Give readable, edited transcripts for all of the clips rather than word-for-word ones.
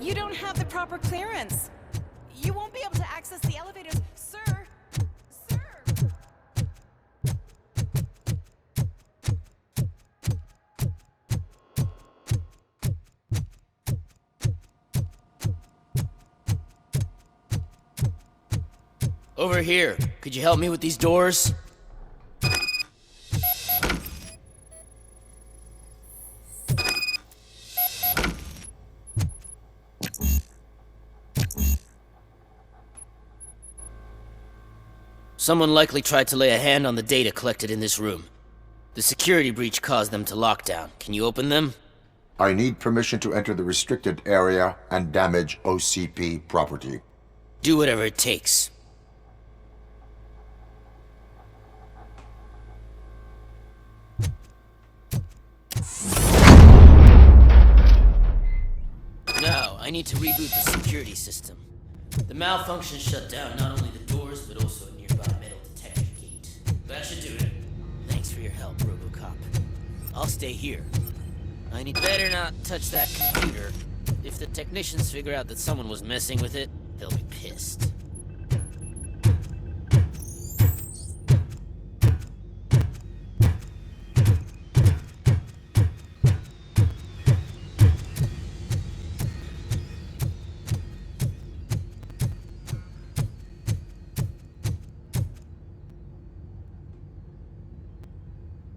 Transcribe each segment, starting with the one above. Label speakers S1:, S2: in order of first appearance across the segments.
S1: You don't have the proper clearance. You won't be able to access the elevators, sir. Sir!
S2: Over here. Could you help me with these doors? Someone likely tried to lay a hand on the data collected in this room. The security breach caused them to lock down. Can you open them?
S3: I need permission to enter the restricted area and damage OCP property.
S2: Do whatever it takes. Now, I need to reboot the security system. The malfunction shut down not only the doors, but also a nearby metal detector gate. That should do it. Thanks for your help, Robocop. I'll stay here. I need better not touch that computer. If the technicians figure out that someone was messing with it, they'll be pissed.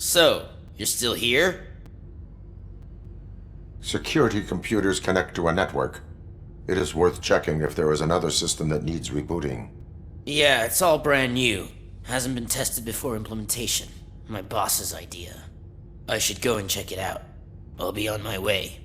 S2: So, you're still here?
S3: Security computers connect to a network. It is worth checking if there is another system that needs rebooting.
S2: Yeah, it's all brand new. Hasn't been tested before implementation. My boss's idea. I should go and check it out. I'll be on my way.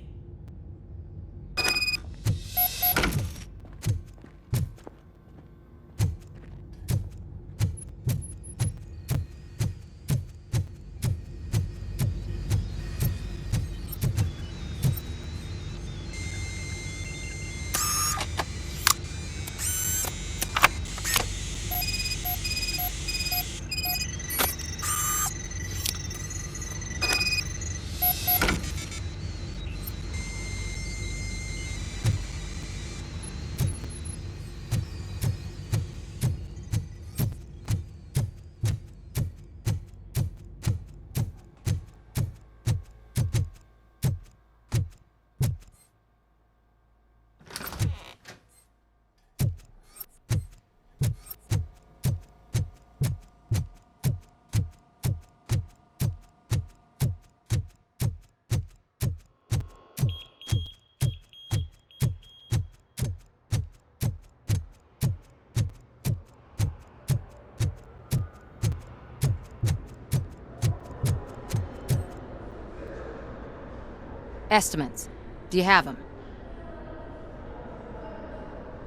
S4: Estimates. Do you have them?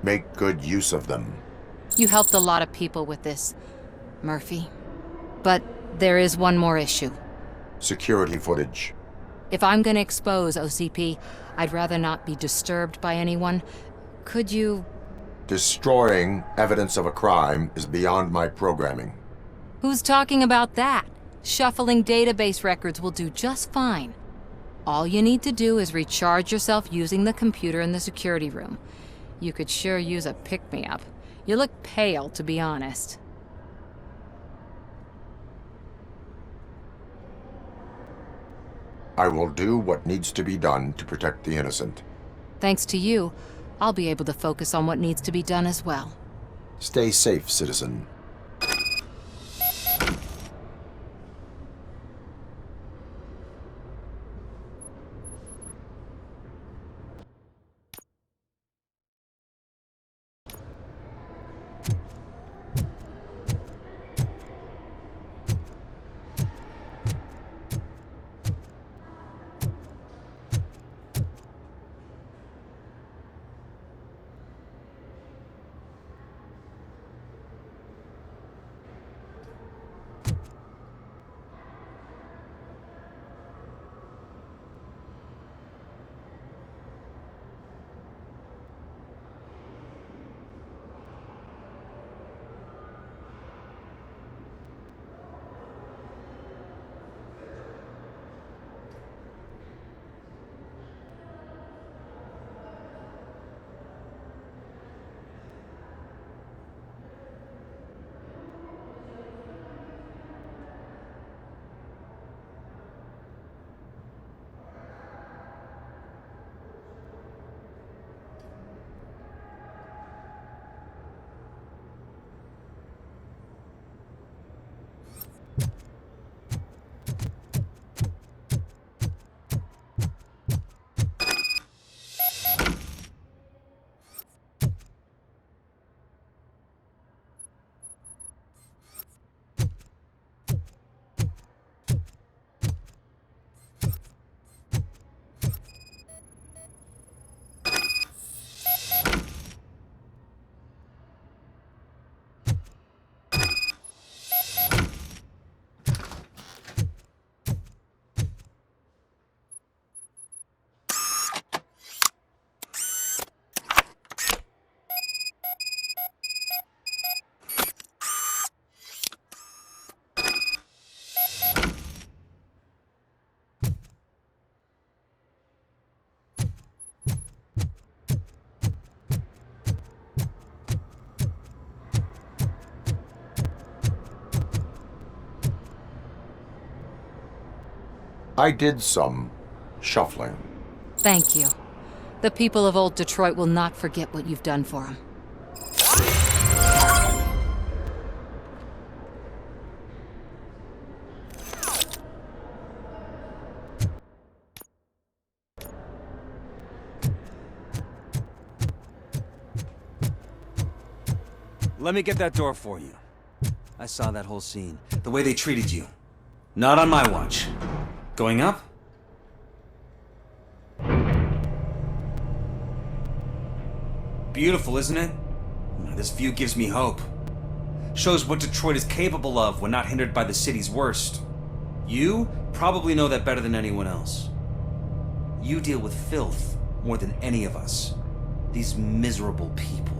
S3: Make good use of them.
S4: You helped a lot of people with this, Murphy. But there is one more issue.
S3: Security footage.
S4: If I'm gonna expose OCP, I'd rather not be disturbed by anyone. Could you...
S3: Destroying evidence of a crime is beyond my programming.
S4: Who's talking about that? Shuffling database records will do just fine. All you need to do is recharge yourself using the computer in the security room. You could sure use a pick-me-up. You look pale, to be honest.
S3: I will do what needs to be done to protect the innocent.
S4: Thanks to you, I'll be able to focus on what needs to be done as well.
S3: Stay safe, citizen. I did some shuffling.
S4: Thank you. The people of old Detroit will not forget what you've done for them.
S5: Let me get that door for you. I saw that whole scene. The way they treated you. Not on my watch. Going up? Beautiful, isn't it? This view gives me hope. Shows what Detroit is capable of when not hindered by the city's worst. You probably know that better than anyone else. You deal with filth more than any of us. These miserable people,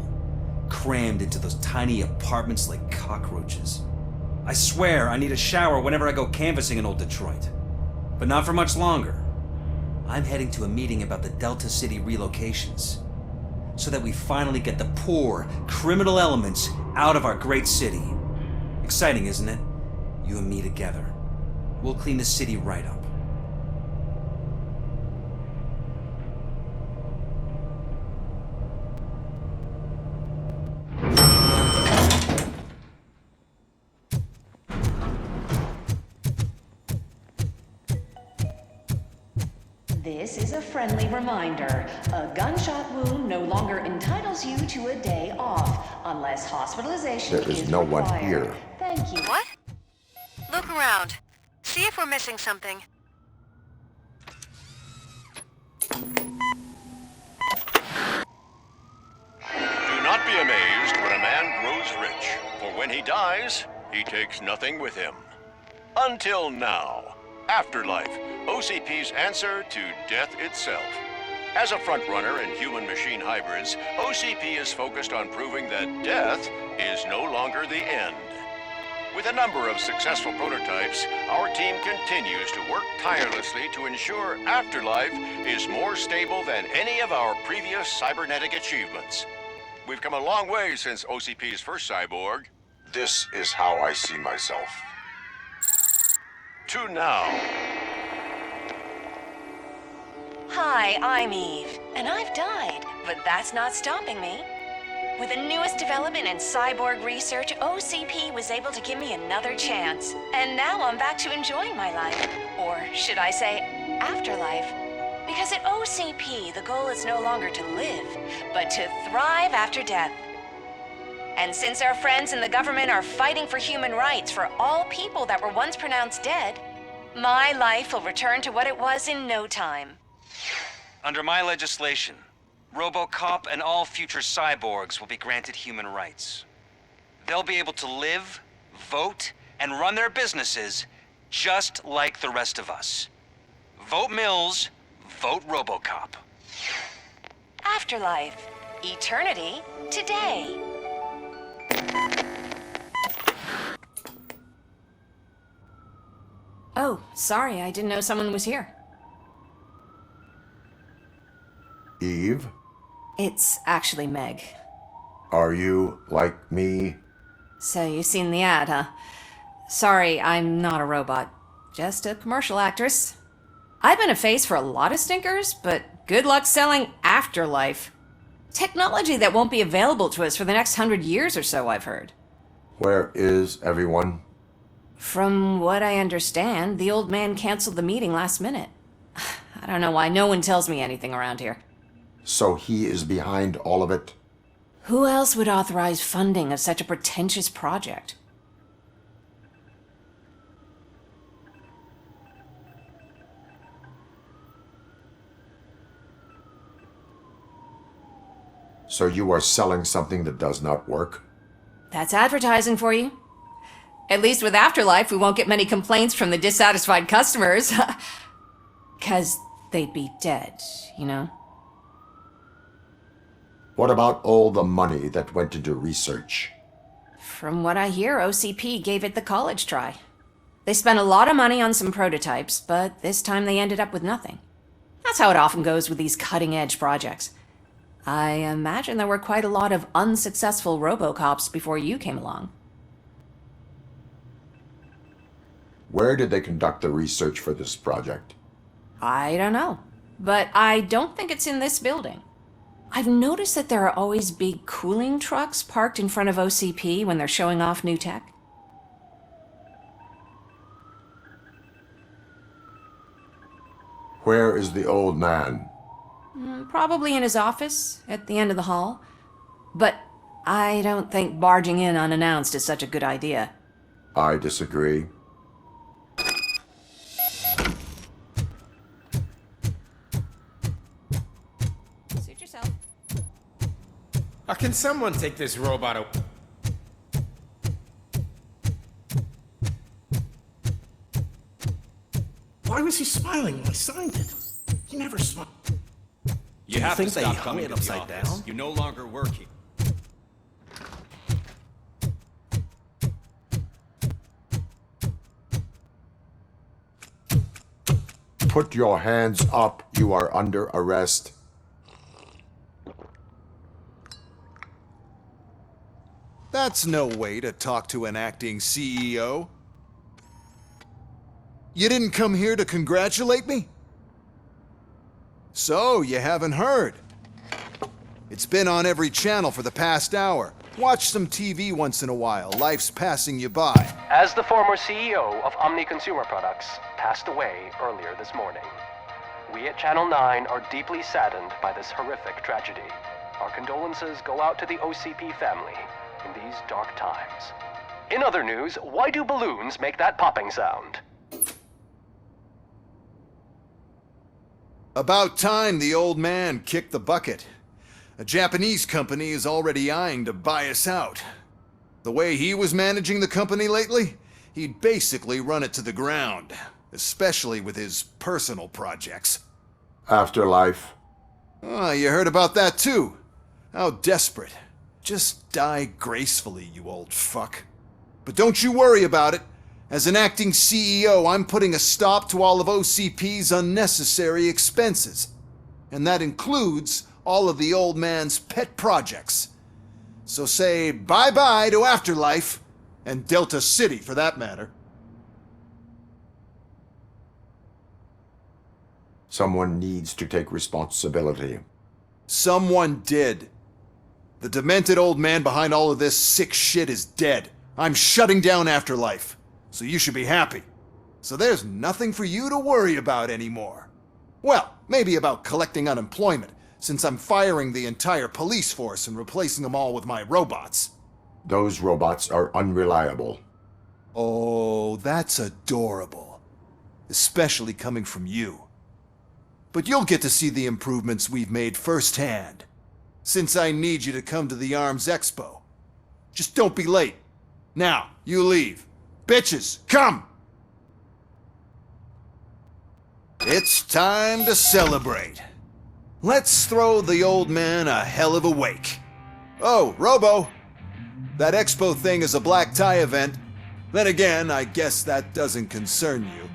S5: crammed into those tiny apartments like cockroaches. I swear I need a shower whenever I go canvassing in old Detroit. But not for much longer. I'm heading to a meeting about the Delta City relocations, so that we finally get the poor, criminal elements out of our great city. Exciting, isn't it? You and me together. We'll clean the city right up.
S6: This is a friendly reminder. A gunshot wound no longer entitles you to a day off, unless hospitalization
S3: There is no one
S6: required.
S3: here.
S6: Thank you.
S7: What? Look around. See if we're missing something.
S8: Do not be amazed when a man grows rich, for when he dies, he takes nothing with him. Until now. Afterlife, OCP's answer to death itself. As a frontrunner in human-machine hybrids, OCP is focused on proving that death is no longer the end. With a number of successful prototypes, our team continues to work tirelessly to ensure Afterlife is more stable than any of our previous cybernetic achievements. We've come a long way since OCP's first cyborg.
S3: This is how I see myself.
S8: To now.
S6: Hi, I'm Eve, and I've died, but that's not stopping me. With the newest development in cyborg research, OCP was able to give me another chance. And now I'm back to enjoying my life. Or should I say, afterlife. Because at OCP, the goal is no longer to live, but to thrive after death. And since our friends in the government are fighting for human rights for all people that were once pronounced dead, my life will return to what it was in no time.
S5: Under my legislation, Robocop and all future cyborgs will be granted human rights. They'll be able to live, vote, and run their businesses just like the rest of us. Vote Mills, vote Robocop.
S6: Afterlife. Eternity. Today. Oh, sorry, I didn't know someone was here.
S3: Eve,
S6: It's actually Meg.
S3: are you like me?
S6: So you've seen the ad, huh? Sorry, I'm not a robot. Just a commercial actress. I've been a face for a lot of stinkers, but good luck selling Afterlife. Technology that won't be available to us for the next 100 years or so, I've heard.
S3: Where is everyone?
S6: From what I understand, the old man canceled the meeting last minute. I don't know why no one tells me anything around here.
S3: So he is behind all of it?
S6: Who else would authorize funding of such a pretentious project?
S3: So you are selling something that does not work?
S6: That's advertising for you. At least with Afterlife, we won't get many complaints from the dissatisfied customers. 'Cause they'd be dead, you know?
S3: What about all the money that went into research?
S6: From what I hear, OCP gave it the college try. They spent a lot of money on some prototypes, but this time they ended up with nothing. That's how it often goes with these cutting-edge projects. I imagine there were quite a lot of unsuccessful Robocops before you came along.
S3: Where did they conduct the research for this project?
S6: I don't know. But I don't think it's in this building. I've noticed that there are always big cooling trucks parked in front of OCP when they're showing off new tech.
S3: Where is the old man?
S6: Probably in his office, at the end of the hall. But I don't think barging in unannounced is such a good idea.
S3: I disagree.
S6: Suit yourself.
S9: Can someone take this robot away?
S10: Why was he smiling when I signed it? He never smiled.
S5: You have
S10: think
S5: to
S10: they
S5: stop
S10: hung
S5: coming
S10: it
S5: to the
S10: upside
S5: office.
S10: down?
S5: You no longer work here.
S3: Put your hands up. You are under arrest.
S11: That's no way to talk to an acting CEO. You didn't come here to congratulate me? So, you haven't heard. It's been on every channel for the past hour. Watch some TV once in a while. Life's passing you by.
S12: As the former CEO of Omni Consumer Products passed away earlier this morning, we at Channel 9 are deeply saddened by this horrific tragedy. Our condolences go out to the OCP family in these dark times. In other news, why do balloons make that popping sound?
S11: About time the old man kicked the bucket. A Japanese company is already eyeing to buy us out. The way he was managing the company lately, he'd basically run it to the ground, especially with his personal projects.
S3: Afterlife.
S11: Oh, you heard about that too. How desperate. Just die gracefully, you old fuck. But don't you worry about it. As an acting CEO, I'm putting a stop to all of OCP's unnecessary expenses. And that includes all of the old man's pet projects. So say bye-bye to Afterlife, and Delta City for that matter.
S3: Someone needs to take responsibility.
S11: Someone did. The demented old man behind all of this sick shit is dead. I'm shutting down Afterlife. So you should be happy. So there's nothing for you to worry about anymore. Well, maybe about collecting unemployment, since I'm firing the entire police force and replacing them all with my robots.
S3: Those robots are unreliable.
S11: Oh, that's adorable. Especially coming from you. But you'll get to see the improvements we've made firsthand. Since I need you to come to the ARMS Expo. Just don't be late. Now, you leave. Bitches, come! It's time to celebrate. Let's throw the old man a hell of a wake. Oh, Robo! That expo thing is a black tie event. Then again, I guess that doesn't concern you.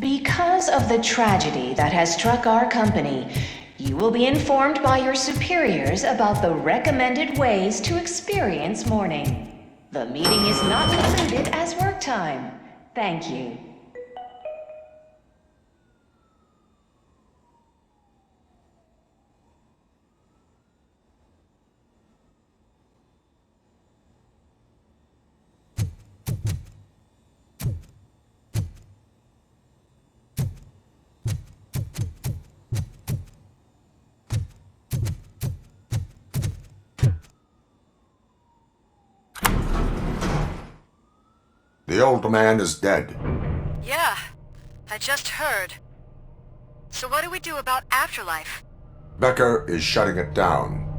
S6: Because of the tragedy that has struck our company, you will be informed by your superiors about the recommended ways to experience mourning. The meeting is not included as work time. Thank you.
S3: The old man is dead.
S7: Yeah, I just heard. So what do we do about Afterlife?
S3: Becker is shutting it down.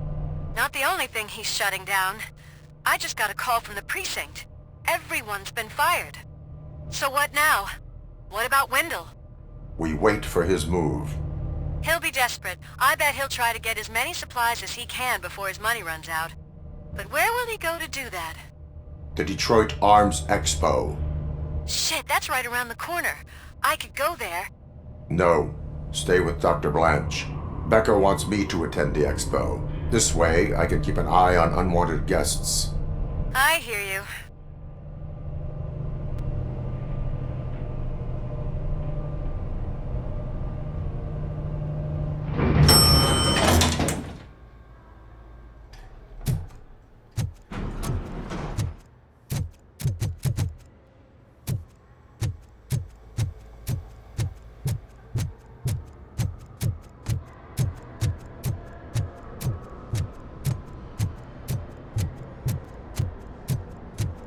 S7: Not the only thing he's shutting down. I just got a call from the precinct. Everyone's been fired. So what now? What about Wendell?
S3: We wait for his move.
S7: He'll be desperate. I bet he'll try to get as many supplies as he can before his money runs out. But where will he go to do that?
S3: The Detroit Arms Expo.
S7: Shit, that's right around the corner. I could go there.
S3: No. Stay with Dr. Blanche. Becker wants me to attend the expo. This way, I can keep an eye on unwanted guests.
S7: I hear you.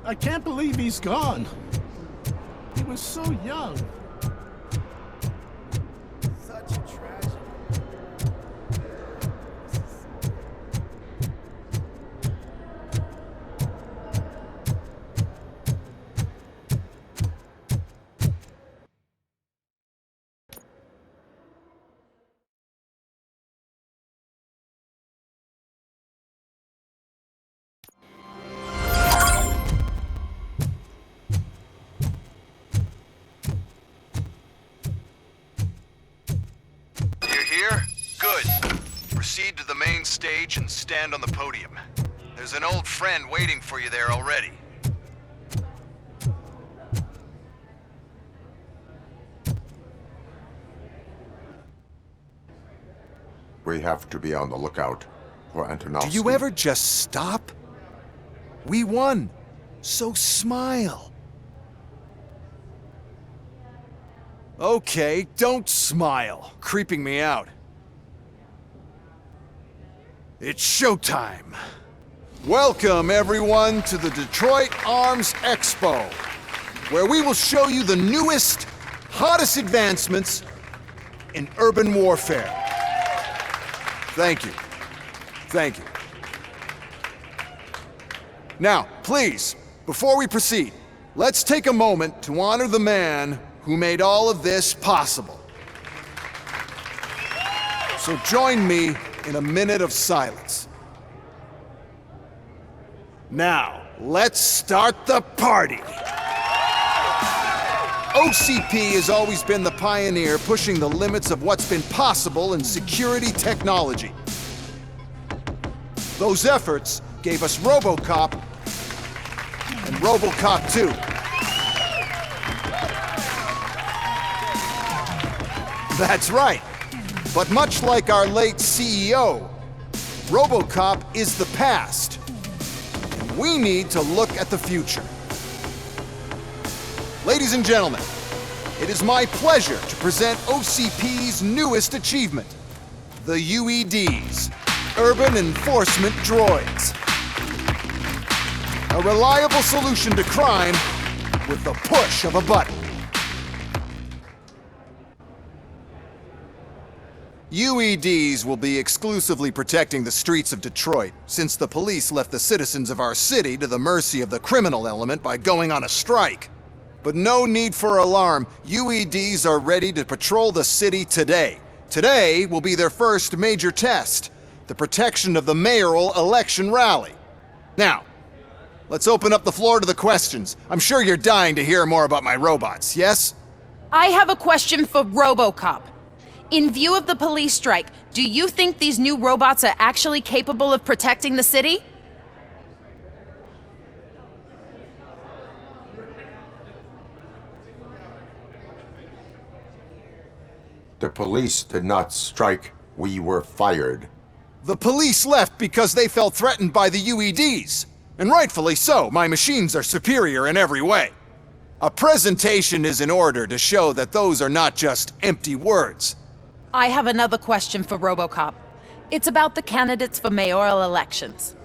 S10: I can't believe he's gone. He was so young. Such a tragedy.
S11: Here? Good. Proceed to the main stage and stand on the podium. There's an old friend waiting for you there already.
S3: We have to be on the lookout for Antonovsky.
S11: Do you ever just stop? We won. So smile. Okay, don't smile. Creeping me out. It's showtime. Welcome, everyone, to the Detroit Arms Expo, where we will show you the newest, hottest advancements in urban warfare. Thank you. Thank you. Now, please, before we proceed, let's take a moment to honor the man who made all of this possible. So join me in a minute of silence. Now, let's start the party. OCP has always been the pioneer pushing the limits of what's been possible in security technology. Those efforts gave us Robocop and Robocop 2. That's right. But much like our late CEO, Robocop is the past. And we need to look at the future. Ladies and gentlemen, it is my pleasure to present OCP's newest achievement, the UEDs, Urban Enforcement Droids. A reliable solution to crime with the push of a button. UEDs will be exclusively protecting the streets of Detroit, since the police left the citizens of our city to the mercy of the criminal element by going on a strike. But no need for alarm. UEDs are ready to patrol the city today. Today will be their first major test, the protection of the mayoral election rally. Now, let's open up the floor to the questions. I'm sure you're dying to hear more about my robots, yes?
S13: I have a question for Robocop. In view of the police strike, do you think these new robots are actually capable of protecting the city?
S3: The police did not strike. We were fired.
S11: The police left because they felt threatened by the UEDs. And rightfully so. My machines are superior in every way. A presentation is in order to show that those are not just empty words.
S13: I have another question for Robocop. It's about the candidates for mayoral elections.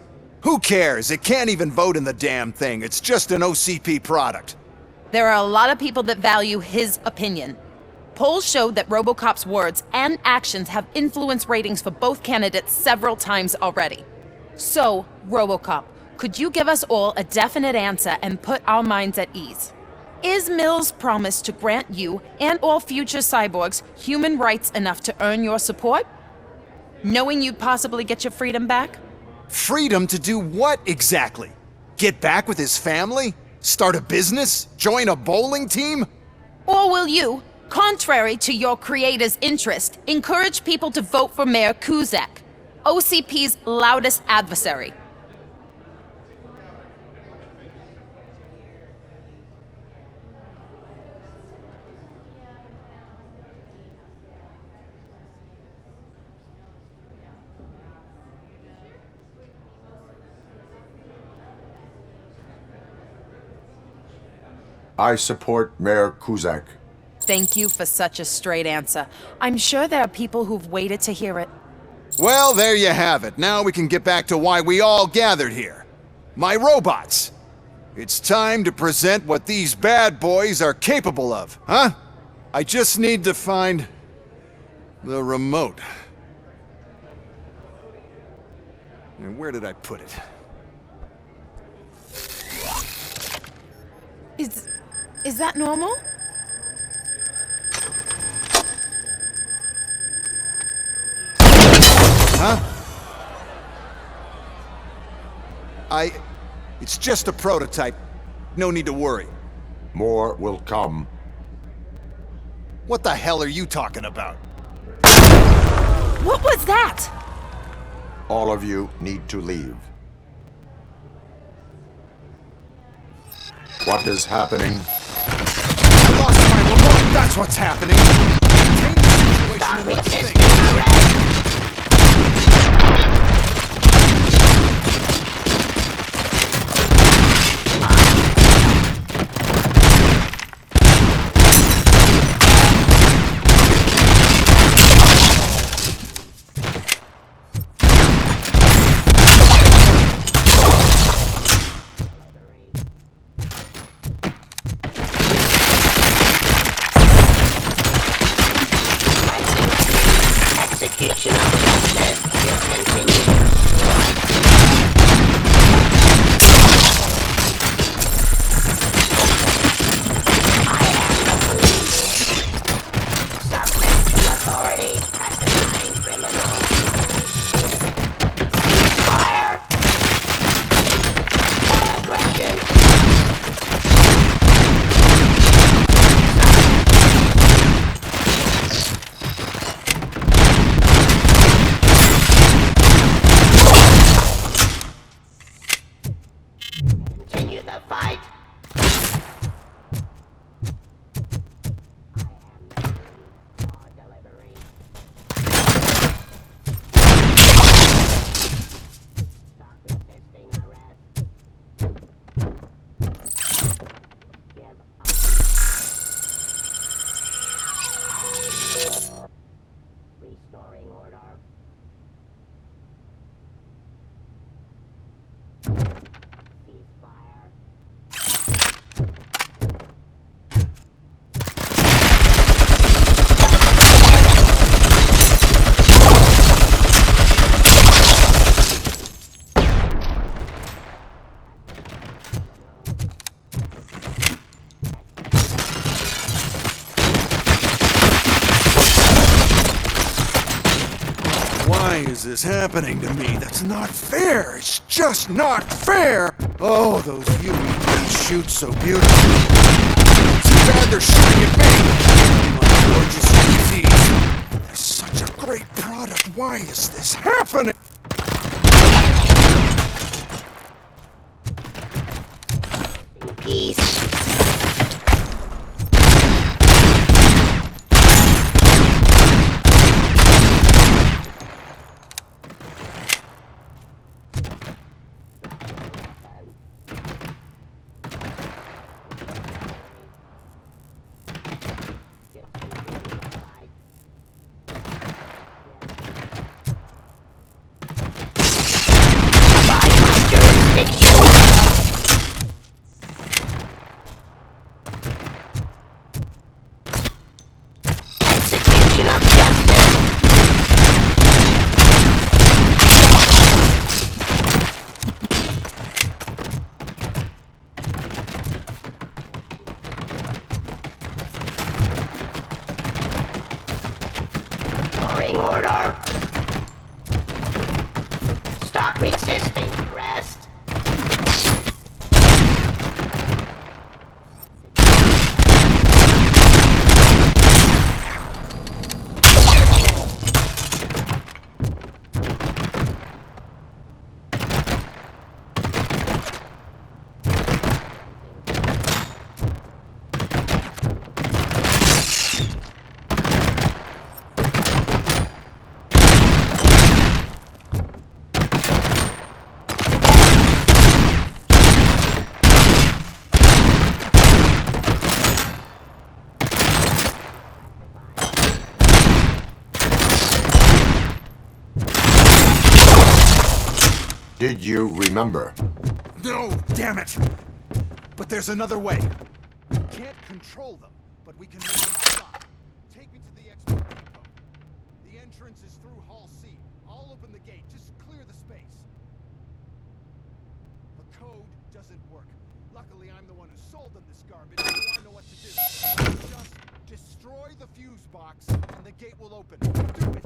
S11: Who cares? It can't even vote in the damn thing. It's just an OCP product.
S13: There are a lot of people that value his opinion. Polls showed that Robocop's words and actions have influenced ratings for both candidates several times already. So, Robocop, could you give us all a definite answer and put our minds at ease? Is Mills' promise to grant you and all future cyborgs human rights enough to earn your support? Knowing you'd possibly get your freedom back?
S11: Freedom to do what exactly? Get back with his family? Start a business? Join a bowling team?
S13: Or will you, contrary to your creator's interest, encourage people to vote for Mayor Kuzak, OCP's loudest adversary.
S3: I support Mayor Kuzak.
S13: Thank you for such a straight answer. I'm sure there are people who've waited to hear it.
S11: Well, there you have it. Now we can get back to why we all gathered here. My robots. It's time to present what these bad boys are capable of, huh? I just need to find the remote. And where did I put it?
S13: Is that normal?
S11: Huh? It's just a prototype. No need to worry.
S3: More will come.
S11: What the hell are you talking about?
S13: What was that?
S3: All of you need to leave. What is happening?
S11: I lost my remote! That's what's happening! Contain the situation, let's think. Why is this happening to me? That's not fair! It's just not fair! Oh, those UEVs shoot so beautifully. Too bad they're shooting at me! My gorgeous UEVs. They're such a great product. Why is this happening?
S14: Peace. Order. Stop resisting arrest.
S3: Did you remember?
S11: No, damn it! But there's another way. We can't control them, but we can make them stop. Take me to the export depot. The entrance is through Hall C. I'll open the gate. Just clear the space. The code doesn't work. Luckily, I'm the one who sold them this garbage, so I know what to do. Just destroy the fuse box, and the gate will open. Do it!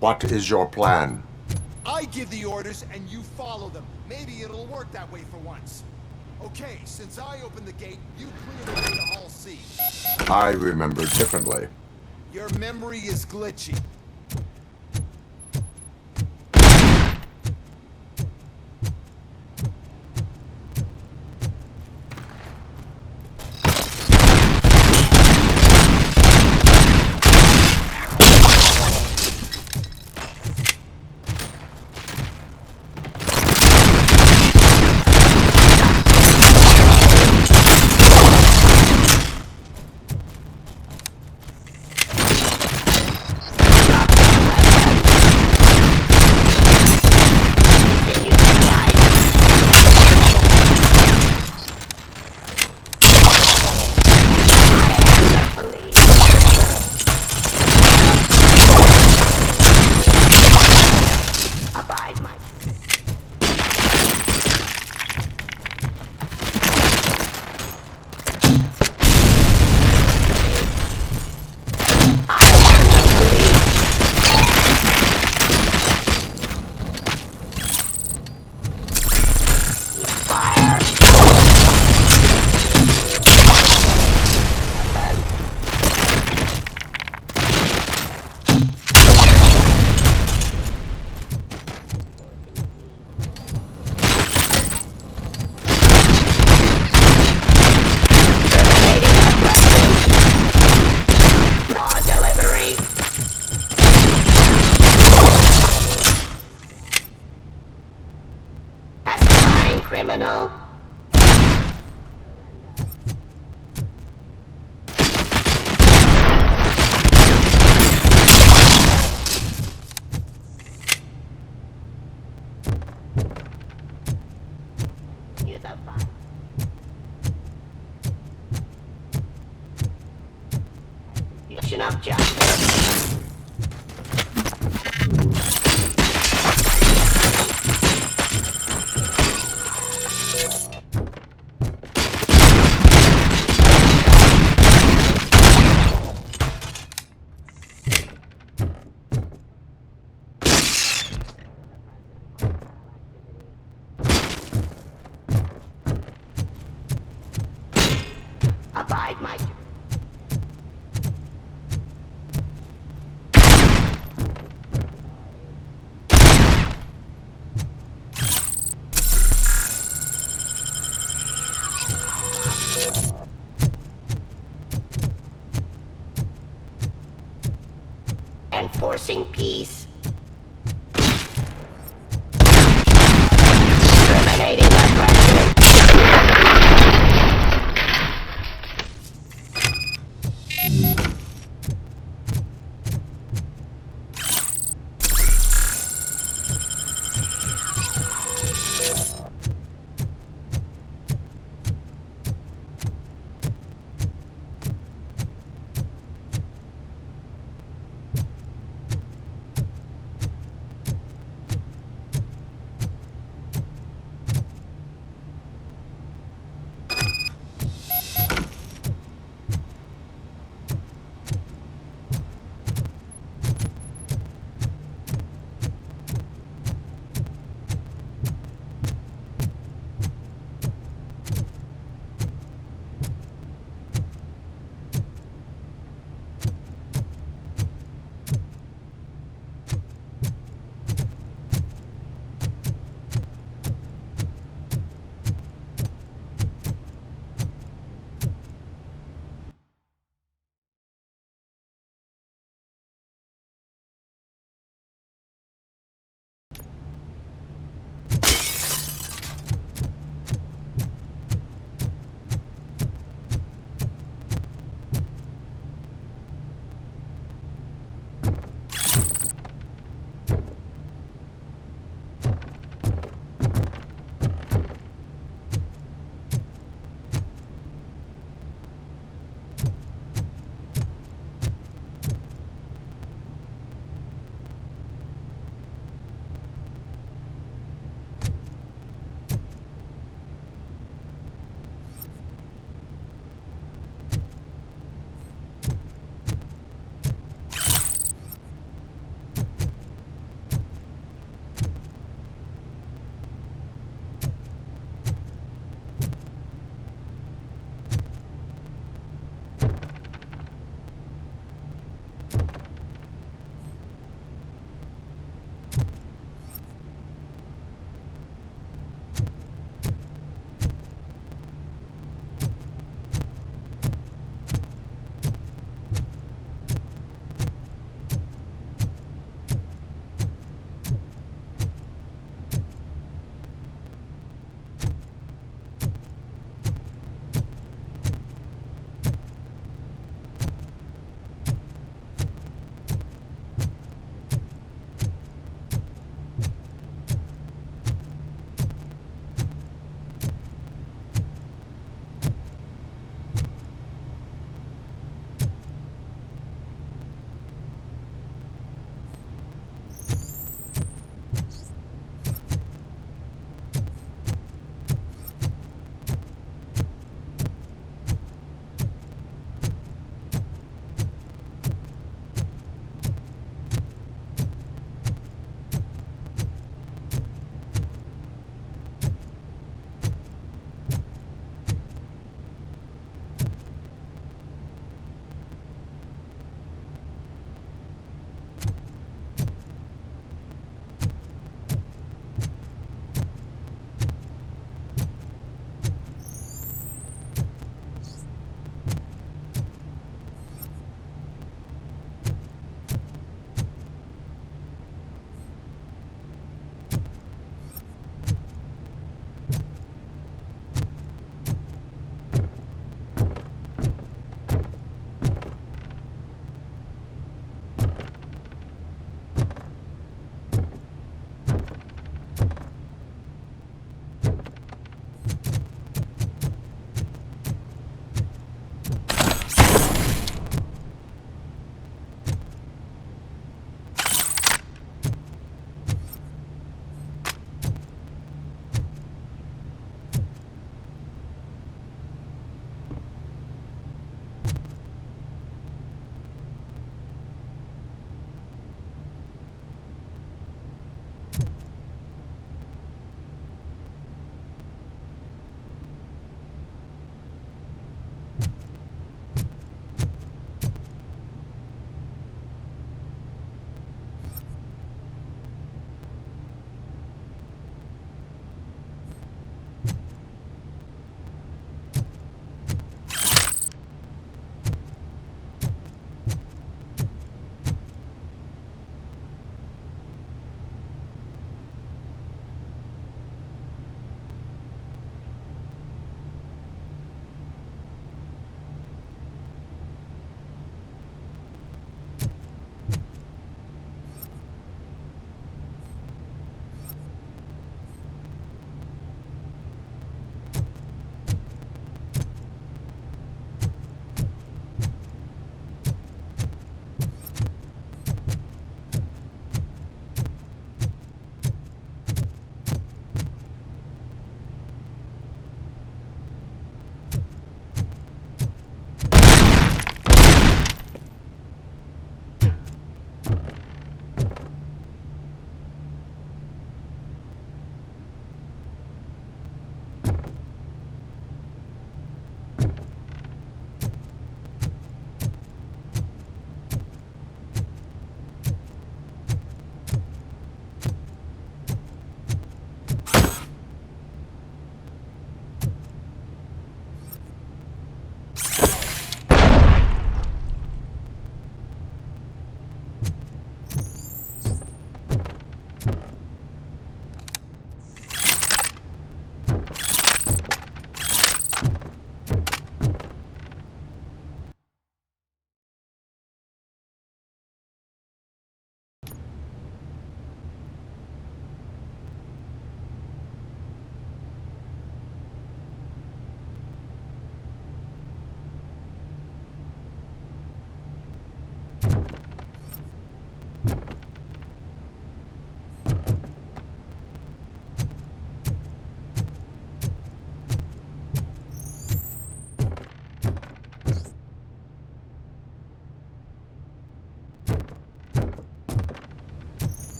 S3: What is your plan?
S11: I give the orders and you follow them. Maybe it'll work that way for once. Okay, since I opened the gate, you clear the way to Hall C.
S3: I remember differently.
S11: Your memory is glitchy.
S14: Criminal. You're the fun. Mission of justice. Abide my... Enforcing peace. Terminating aggression.